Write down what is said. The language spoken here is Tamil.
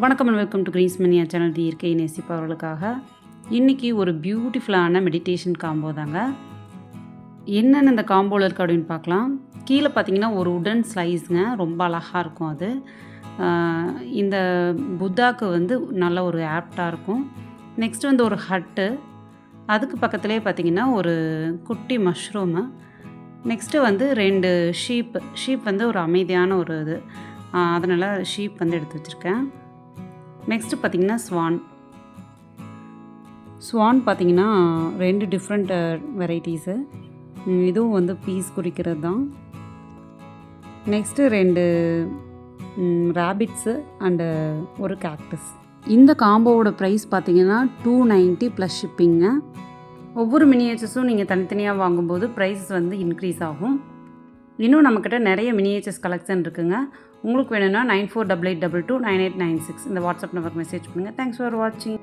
வணக்கம் அண்ட் வெல்கம் டு கிரீன்ஸ் மணியா சேனல். இயற்கை நேசிப்பவர்களுக்காக இன்றைக்கி ஒரு பியூட்டிஃபுல்லான மெடிடேஷன் காம்போ தாங்க. என்னென்ன இந்த காம்போவில் இருக்குது அப்படின்னு பார்க்கலாம். கீழே பார்த்தீங்கன்னா ஒரு உடன் ஸ்லைஸுங்க, ரொம்ப அழகாக இருக்கும். அது இந்த புத்தாக்கு நல்ல ஒரு ஆப்டாக இருக்கும். நெக்ஸ்ட்டு ஒரு ஹட்டு, அதுக்கு பக்கத்துலேயே பார்த்தீங்கன்னா ஒரு குட்டி மஷ்ரூமு, நெக்ஸ்ட்டு 2 ஷீப் ஒரு அமைதியான ஒரு இது, அதனால் ஷீப் எடுத்து வச்சுருக்கேன். நெக்ஸ்ட்டு பார்த்திங்கன்னா ஸ்வான் பார்த்திங்கன்னா 2 டிஃப்ரெண்ட் வெரைட்டிஸு. இதுவும் பீஸ் குறிக்கிறது தான். நெக்ஸ்ட்டு 2 ரேபிட்ஸு அண்டு ஒரு கேக்டஸ். இந்த காம்போவோட ப்ரைஸ் பார்த்திங்கன்னா 290 ப்ளஸ் ஷிப்பிங்க. ஒவ்வொரு மினியேச்சர்ஸும் நீங்கள் தனித்தனியாக வாங்கும்போது ப்ரைஸ் இன்க்ரீஸ் ஆகும். இன்னும் நம்மக்கிட்ட நிறைய மினியேச்சர்ஸ் கலெக்ஷன் இருக்குங்க. உங்களுக்கு வேணும்னா 9488229896 இந்த வாட்ஸ்அப் நம்பருக்கு மெசேஜ் பண்ணுங்கள். தேங்க்ஸ் ஃபார் வாட்சிங்.